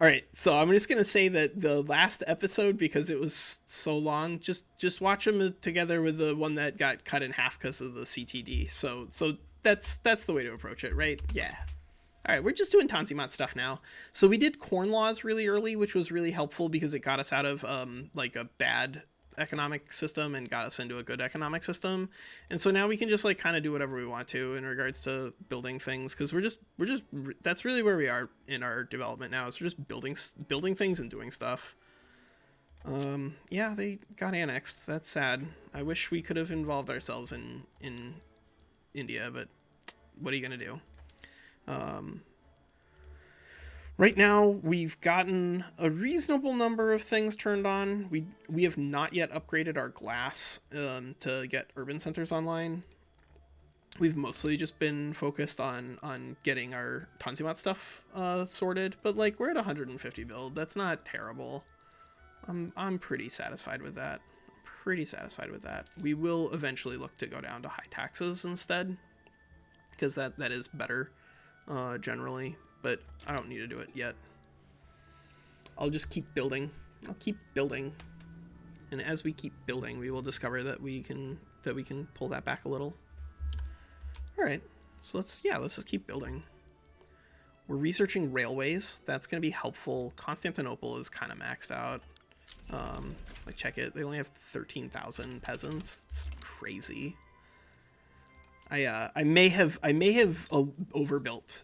All right, so I'm just gonna say that the last episode, because it was so long, just watch them together with the one that got cut in half because of the CTD. So that's the way to approach it, right? Yeah. All right, we're just doing Tanzimat stuff now. So we did corn laws really early, which was really helpful because it got us out of like a bad economic system and got us into a good economic system. And so now we can just like kind of do whatever we want to in regards to building things, because we're just that's really where we are in our development now. Is we're just building things and doing stuff. Yeah, they got annexed. That's sad. I wish we could have involved ourselves in India, but what are you gonna do? Right now, we've gotten a reasonable number of things turned on. We have not yet upgraded our glass to get urban centers online. We've mostly just been focused on getting our Tanzimat stuff sorted, but like we're at 150 build. That's not terrible. I'm pretty satisfied with that. Pretty satisfied with that. We will eventually look to go down to high taxes instead, because that is better generally, but I don't need to do it yet. I'll just keep building. I'll keep building, and as we keep building, we will discover that we can pull that back a little. All right, so let's just keep building. We're researching railways. That's going to be helpful. Constantinople is kind of maxed out. Like check it. They only have 13,000 peasants. It's crazy. I may have overbuilt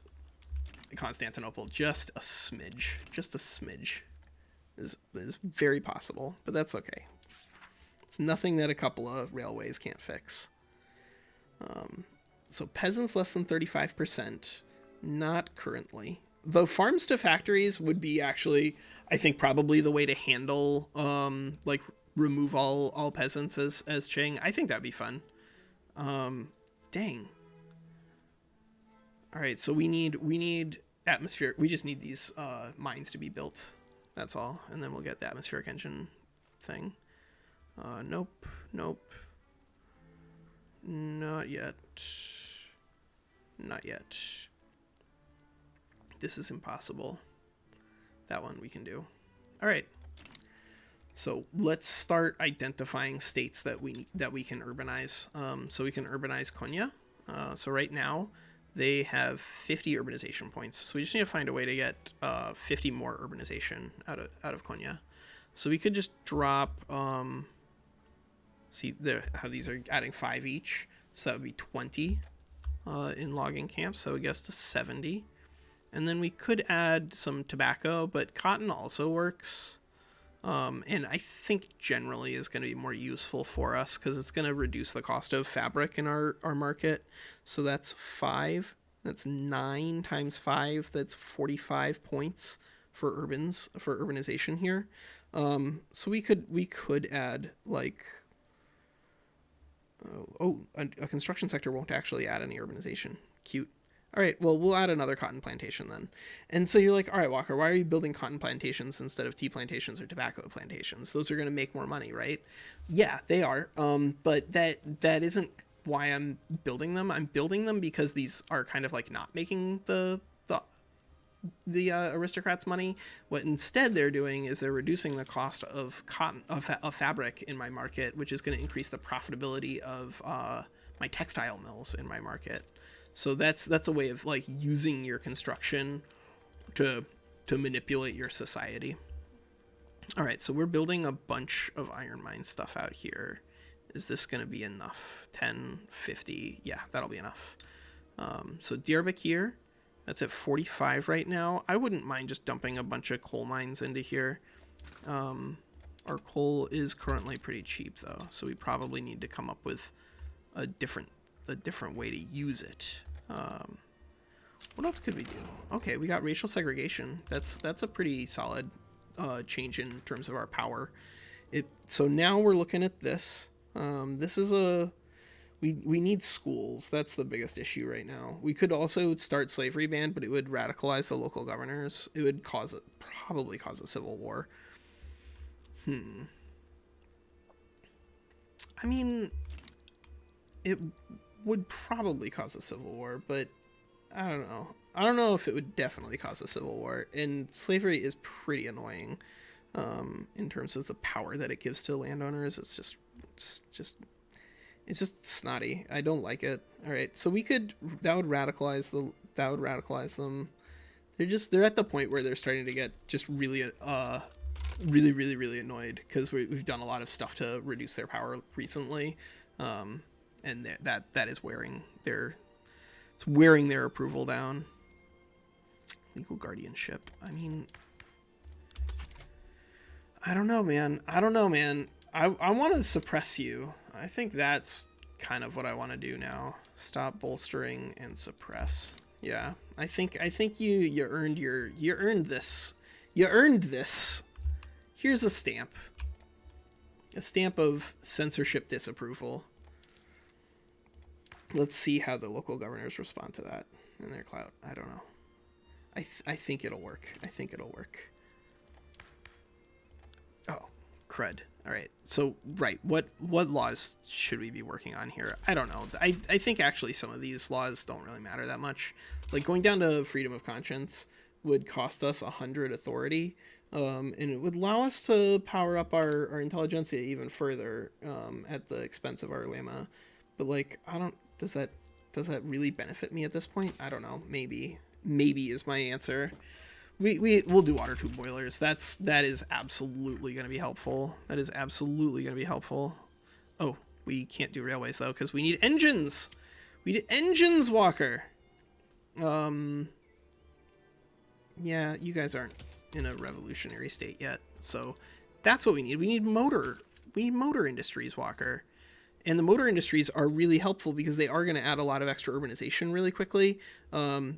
Constantinople just a smidge. Just a smidge is very possible, but that's okay. It's nothing that a couple of railways can't fix. So peasants less than 35%, not currently. Though farms to factories would be actually, I think, probably the way to handle like remove all peasants as Qing. I think that'd be fun. Dang. All right, so we need atmosphere. We just need these mines to be built. That's all, and then we'll get the atmospheric engine thing. Nope, nope. Not yet. Not yet. This is impossible. That one we can do. All right. So let's start identifying states that we can urbanize. So we can urbanize Konya. So right now they have 50 urbanization points. So we just need to find a way to get 50 more urbanization out of Konya. So we could just drop. See how these are adding 5 each. So that would be 20 in logging camps. So I guess to 70. And then we could add some tobacco, but cotton also works. And I think generally is going to be more useful for us because it's going to reduce the cost of fabric in our market. So that's 5. That's 9 times 5. That's 45 points for urbanization here. So we could add like a construction sector won't actually add any urbanization. Cute. All right, well, we'll add another cotton plantation then. And so you're like, all right, Walker, why are you building cotton plantations instead of tea plantations or tobacco plantations? Those are going to make more money, right? Yeah, they are. But that isn't why I'm building them. I'm building them because these are kind of like not making the aristocrats money. What instead they're doing is they're reducing the cost of cotton of fabric in my market, which is going to increase the profitability of my textile mills in my market. So that's a way of like using your construction to manipulate your society. All right, so we're building a bunch of iron mine stuff out here. Is this going to be enough? 10, 50? Yeah, that'll be enough. So Diyarbakir, that's at 45 right now. I wouldn't mind just dumping a bunch of coal mines into here. Our coal is currently pretty cheap though, so we probably need to come up with a different way to use it. What else could we do? Okay, we got racial segregation. That's a pretty solid change in terms of our power. So now we're looking at this. This is we need schools. That's the biggest issue right now. We could also start slavery ban, but it would radicalize the local governors. It would probably cause a civil war. I mean, it would probably cause a civil war, but I don't know. know if it would definitely cause a civil war. And slavery is pretty annoying in terms of the power that it gives to landowners. It's just snotty. I don't like it. All right, so that would radicalize them. They're at the point where they're starting to get just really really annoyed because we've done a lot of stuff to reduce their power recently, and that is wearing their approval down. Legal guardianship. I mean, I don't know, man. I want to suppress you. I think that's kind of what I want to do now. Stop bolstering and suppress. Yeah, I think you earned this. You earned this. Here's a stamp of censorship disapproval. Let's see how the local governors respond to that in their clout. I don't know. I think it'll work. Oh, crud. All right. So, right. What laws should we be working on here? I don't know. I think actually some of these laws don't really matter that much. Like going down to freedom of conscience would cost us 100 authority. And it would allow us to power up our intelligentsia even further at the expense of our lema. But like, does that really benefit me at this point? I don't know. Maybe is my answer. We'll do water tube boilers. That is absolutely going to be helpful. Oh, we can't do railways though because we need engines. Walker. Yeah, you guys aren't in a revolutionary state yet, so that's what we need. We need motor industries, Walker. And the motor industries are really helpful because they are going to add a lot of extra urbanization really quickly.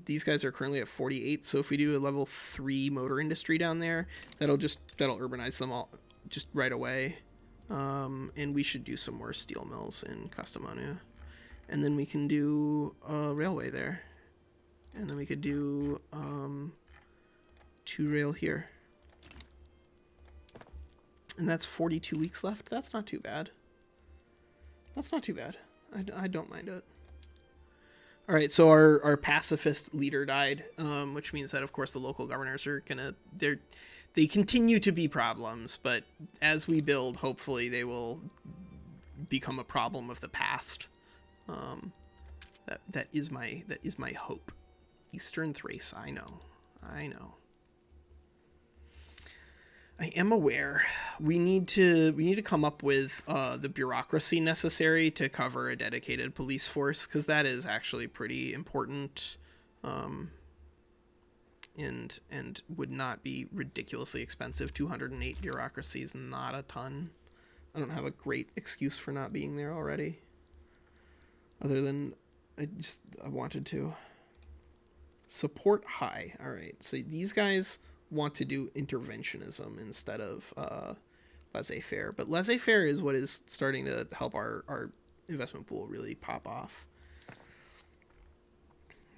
These guys are currently at 48, so if we do a level 3 motor industry down there, that'll urbanize them all just right away. And we should do some more steel mills in Kastamonu. And then we can do a railway there. And then we could do 2 rail here. And that's 42 weeks left. That's not too bad. I don't mind it. All right, so our pacifist leader died, which means that, of course, the local governors are they continue to be problems, but as we build, hopefully they will become a problem of the past. That is my hope. Eastern Thrace, I know. I am aware. We need to come up with the bureaucracy necessary to cover a dedicated police force, because that is actually pretty important, and would not be ridiculously expensive. 208 bureaucracy is not a ton. I don't have a great excuse for not being there already, other than I wanted to. Support high. All right, so these guys want to do interventionism instead of laissez-faire, but laissez-faire is what is starting to help our investment pool really pop off.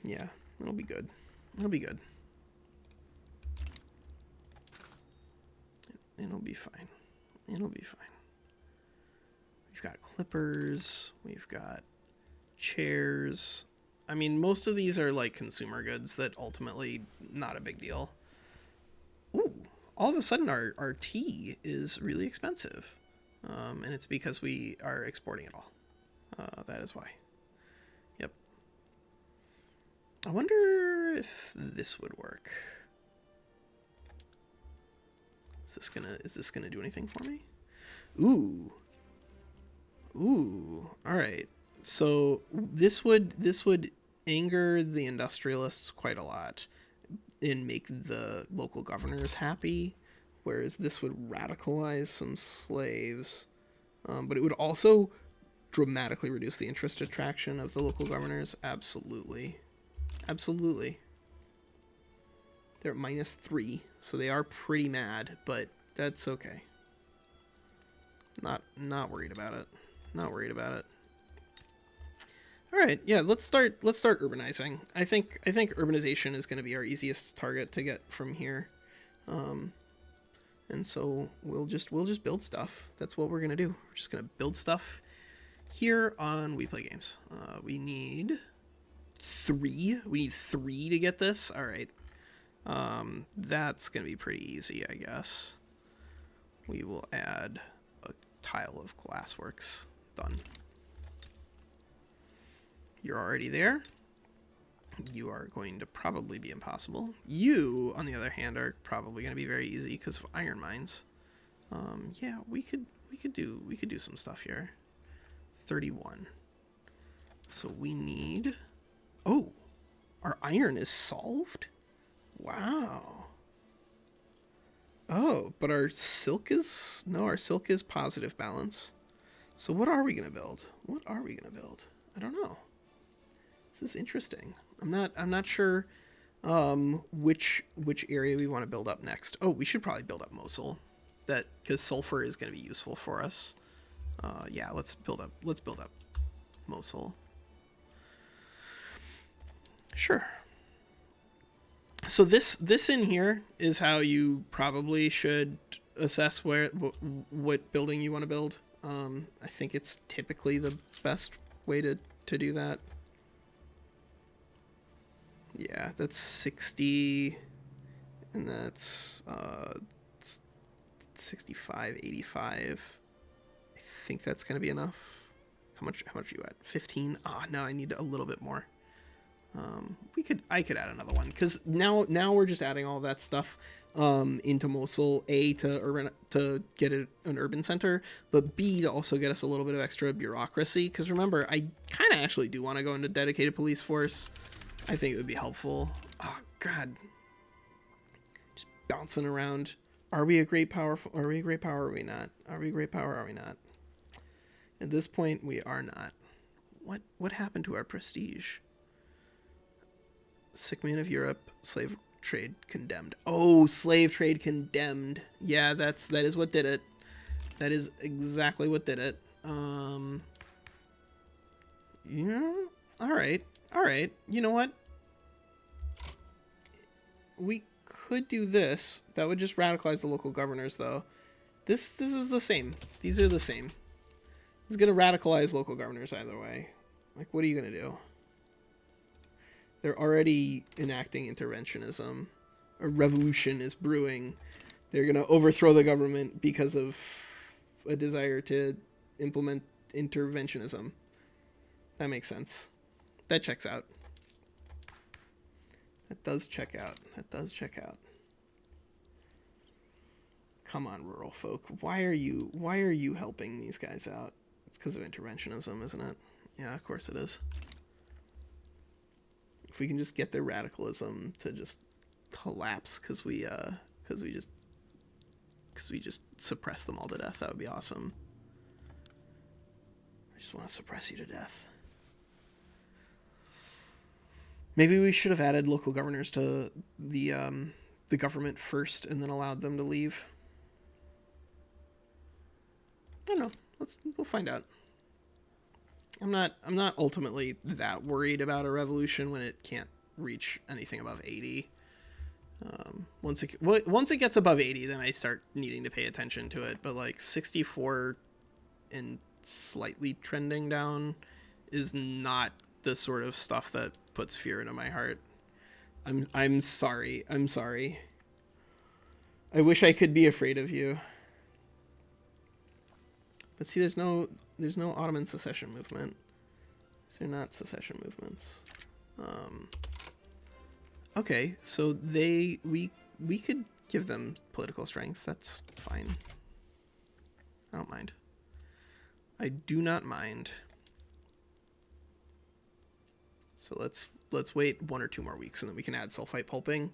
Yeah, it'll be good. It'll be fine. We've got clippers, we've got chairs. I mean, most of these are like consumer goods that ultimately not a big deal. Ooh, all of a sudden our tea is really expensive. And it's because we are exporting it all. That is why. Yep. I wonder if this would work. Is this gonna do anything for me? Ooh. All right. So this would anger the industrialists quite a lot and make the local governors happy, whereas this would radicalize some slaves, but it would also dramatically reduce the interest attraction of the local governors. Absolutely. They're at -3, so they are pretty mad, but that's okay. Not worried about it. All right, yeah, let's start urbanizing. I think urbanization is going to be our easiest target to get from here, and so we'll just build stuff. That's what we're gonna do. We're just gonna build stuff here on We Play Games. We need 3. We need 3 to get this. All right. That's going to be pretty easy, I guess. We will add a tile of glassworks. Done. You're already there. You are going to probably be impossible. You, on the other hand, are probably going to be very easy because of iron mines. Yeah, we could do some stuff here. 31. So we need. Oh, our iron is solved. Wow. Oh, but our silk is our silk is positive balance. So what are we gonna build? What are we gonna build? I don't know. This is interesting. I'm not sure which area we want to build up next. Oh, we should probably build up Mosul. That because sulfur is going to be useful for us. Yeah, let's build up Mosul. Sure. So this in here is how you probably should assess what building you want to build. I think it's typically the best way to do that. Yeah, that's 60, and that's 65, 85. I think that's gonna be enough. How much are you at? 15? Ah, no, I need a little bit more. I could add another one because now we're just adding all that stuff into Mosul, A, to get an urban center, but B, to also get us a little bit of extra bureaucracy. Because remember, I kind of actually do want to go into dedicated police force. I think it would be helpful. Oh God, just bouncing around. Are we a great power? Are we a great power? Or are we not? Are we a great power? Or are we not? At this point, we are not. What happened to our prestige? Sick man of Europe, slave trade condemned. Oh, slave trade condemned. Yeah, that is what did it. That is exactly what did it. Yeah. All right. You know what? We could do this. That would just radicalize the local governors, though. This is the same. These are the same. It's gonna radicalize local governors either way. Like, what are you gonna do? They're already enacting interventionism. A revolution is brewing. They're gonna overthrow the government because of a desire to implement interventionism. That makes sense. That checks out. That does check out. Come on, rural folk. Why are you helping these guys out? It's because of interventionism, isn't it? Yeah, of course it is. If we can just get their radicalism to just collapse because we just suppress them all to death, that would be awesome. I just want to suppress you to death. Maybe we should have added local governors to the government first and then allowed them to leave. I don't know. We'll find out. I'm not ultimately that worried about a revolution when it can't reach anything above 80. Once it gets above 80, then I start needing to pay attention to it. But like 64 and slightly trending down is not the sort of stuff that puts fear into my heart. I'm sorry. I wish I could be afraid of you. But see, there's no Ottoman secession movement. These are not secession movements. Okay, so we could give them political strength. That's fine. I don't mind. I do not mind. So let's wait 1 or 2 more weeks, and then we can add sulfite pulping,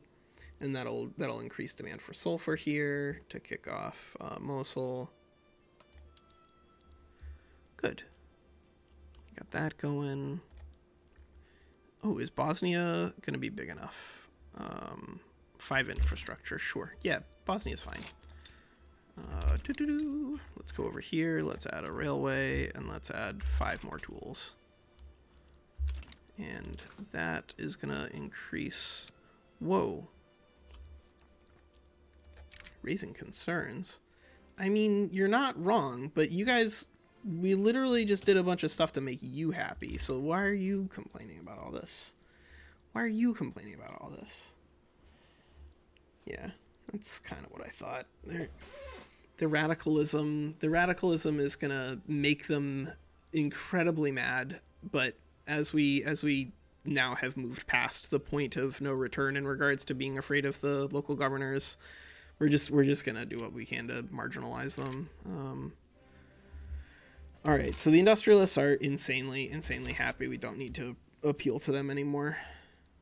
and that'll increase demand for sulfur here to kick off Mosul. Good. Got that going. Oh, is Bosnia going to be big enough? 5 infrastructure, sure. Yeah, Bosnia's fine. Let's go over here. Let's add a railway, and let's add 5 more tools. And that is going to increase... Whoa. Raising concerns. I mean, you're not wrong, but you guys we literally just did a bunch of stuff to make you happy. So why are you complaining about all this? Why are you complaining about all this? Yeah, that's kind of what I thought. The radicalism is gonna make them incredibly mad. But as we now have moved past the point of no return in regards to being afraid of the local governors, we're just gonna do what we can to marginalize them. All right, so the industrialists are insanely happy. We don't need to appeal to them anymore.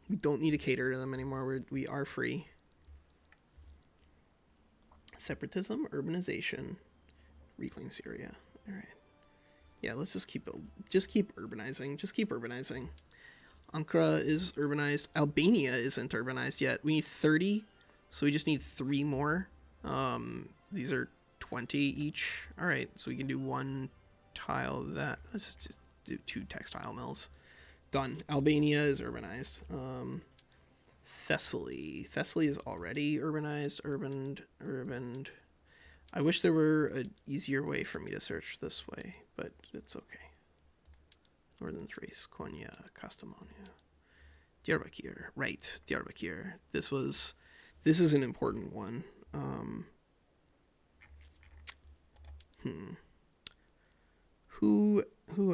We don't need to cater to them anymore. We are free. Separatism, urbanization, reclaim Syria. All right. Yeah, let's just keep urbanizing. Just keep urbanizing. Ankara is urbanized. Albania isn't urbanized yet. We need 30, so we just need 3 more. These are 20 each. All right, so we can do 1 tile that. Let's just do 2 textile mills. Done. Albania is urbanized. Thessaly is already urbanized. Urbaned. I wish there were an easier way for me to search this way, but it's okay. Northern Thrace, Konya, Kastamonu, Diyarbakir. Right, Diyarbakir. This is an important one. Who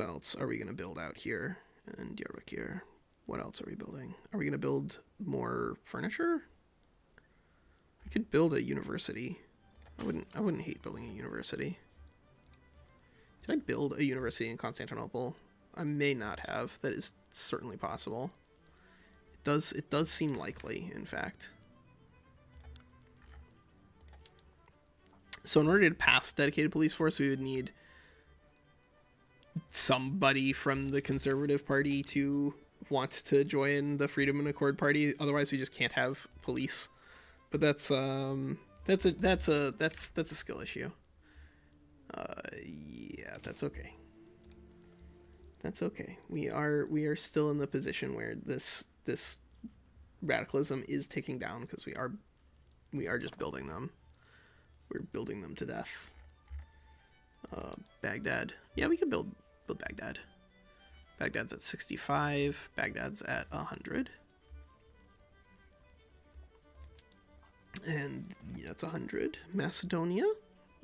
else are we going to build out here in Diyarbakir? What else are we building? Are we going to build more furniture? We could build a university. I wouldn't hate building a university. Did I build a university in Constantinople? I may not have. That is certainly possible. It does seem likely, in fact. So in order to pass dedicated police force, we would need somebody from the Conservative Party to want to join the Freedom and Accord Party. Otherwise, we just can't have police. But that's a skill issue. Yeah, that's okay. That's okay. We are still in the position where this radicalism is ticking down because we are just building them. We're building them to death. Baghdad. Yeah, we could build Baghdad. Baghdad's at 65. Baghdad's at 100. And yeah, that's 100. Macedonia,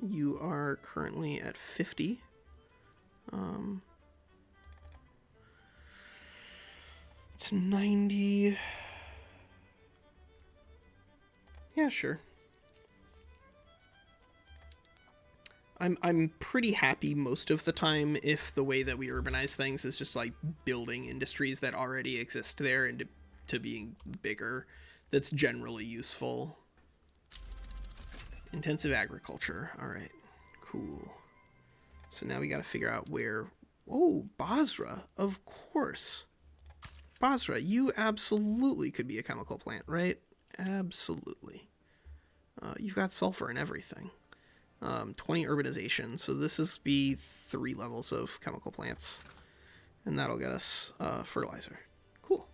you are currently at 50. It's 90. Yeah, sure. I'm pretty happy most of the time if the way that we urbanize things is just like building industries that already exist there into to being bigger. That's generally useful. Intensive agriculture. All right, cool. So now we got to figure out where. Oh, Basra, of course. Basra, you absolutely could be a chemical plant, right? Absolutely. You've got sulfur and everything. 20 urbanization, so this is be 3 levels of chemical plants, and that'll get us fertilizer. Cool.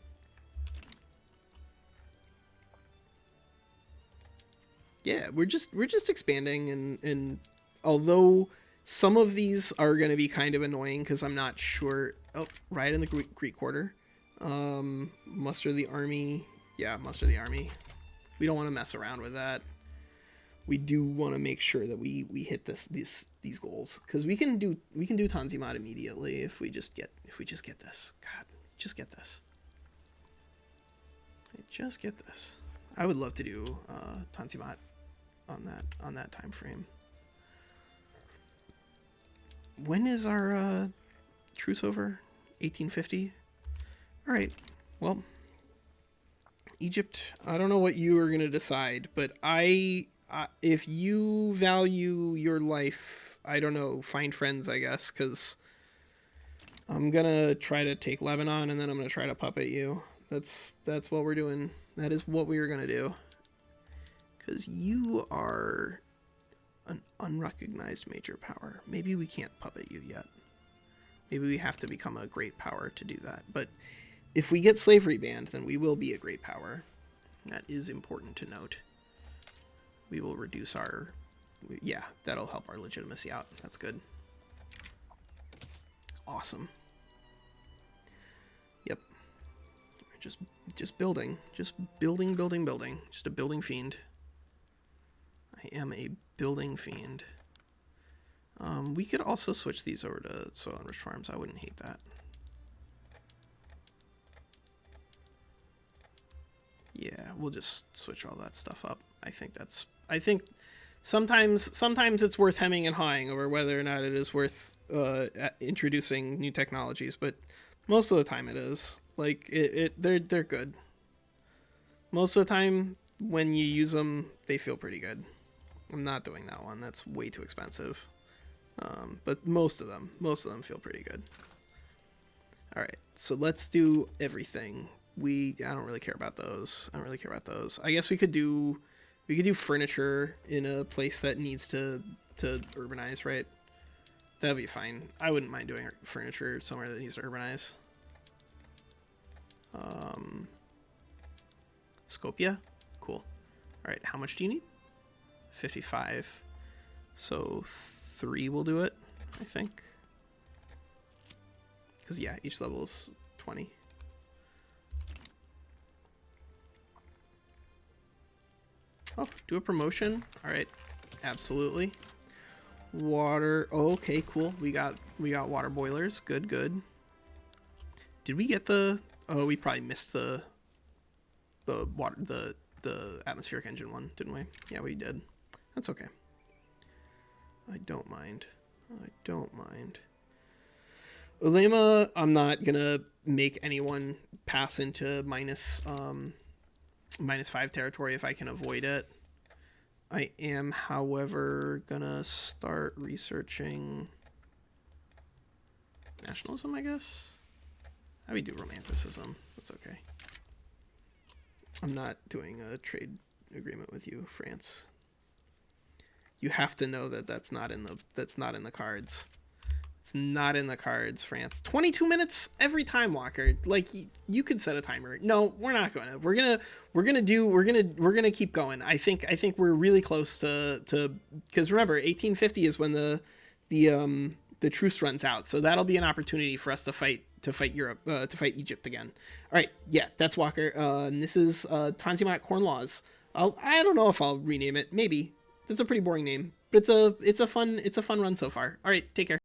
Yeah, we're just expanding, and although some of these are going to be kind of annoying because I'm not sure. Oh, right in the Greek Quarter. Muster the army. Yeah, muster the army. We don't want to mess around with that. We do want to make sure that we hit these goals, because we can do Tanzimat immediately if we just get this. God, just get this. Just get this. I would love to do Tanzimat on that time frame. When is our truce over? 1850. All right. Well, Egypt. I don't know what you are gonna decide, but if you value your life, I don't know, find friends, I guess, because I'm gonna try to take Lebanon, and then I'm gonna try to puppet you. That's what we're doing. That is what we are gonna do. Because you are an unrecognized major power. Maybe we can't puppet you yet. Maybe we have to become a great power to do that. But if we get slavery banned, then we will be a great power. That is important to note. We will reduce our... Yeah, that'll help our legitimacy out. That's good. Awesome. Yep. Just building. Just building. Just a building fiend. I am a building fiend. We could also switch these over to soil enriched farms. I wouldn't hate that. Yeah, we'll just switch all that stuff up. I think sometimes it's worth hemming and hawing over whether or not it is worth introducing new technologies, but most of the time it is. Like they're good. Most of the time when you use them, they feel pretty good. I'm not doing that one. That's way too expensive. But most of them feel pretty good. All right, so let's do everything. I don't really care about those. I guess we could do furniture in a place that needs to urbanize, right? That'd be fine. I wouldn't mind doing furniture somewhere that needs to urbanize. Scopia? Cool. All right, how much do you need? 55. So 3 will do it, I think. Because, yeah, each level is 20. Oh, do a promotion. All right, absolutely. Water. Oh, okay, cool. We got water boilers. Good. Did we get the? Oh, we probably missed the water the atmospheric engine one, didn't we? Yeah, we did. That's okay. I don't mind. Ulema, I'm not gonna make anyone pass into -5 territory if I can avoid it. I am, however, gonna start researching nationalism, I guess. How do we do romanticism? That's okay. I'm not doing a trade agreement with you, France. You have to know that that's not in the cards. It's not in the cards, France. 22 minutes every time, Walker. Like you could set a timer. No, we're not gonna. We're gonna keep going. I think we're really close to because remember 1850 is when the truce runs out. So that'll be an opportunity for us to fight Europe, to fight Egypt again. All right, yeah, that's Walker. And this is Tanzimat Corn Laws. I don't know if I'll rename it. Maybe. That's a pretty boring name, but it's a fun run so far. All right, take care.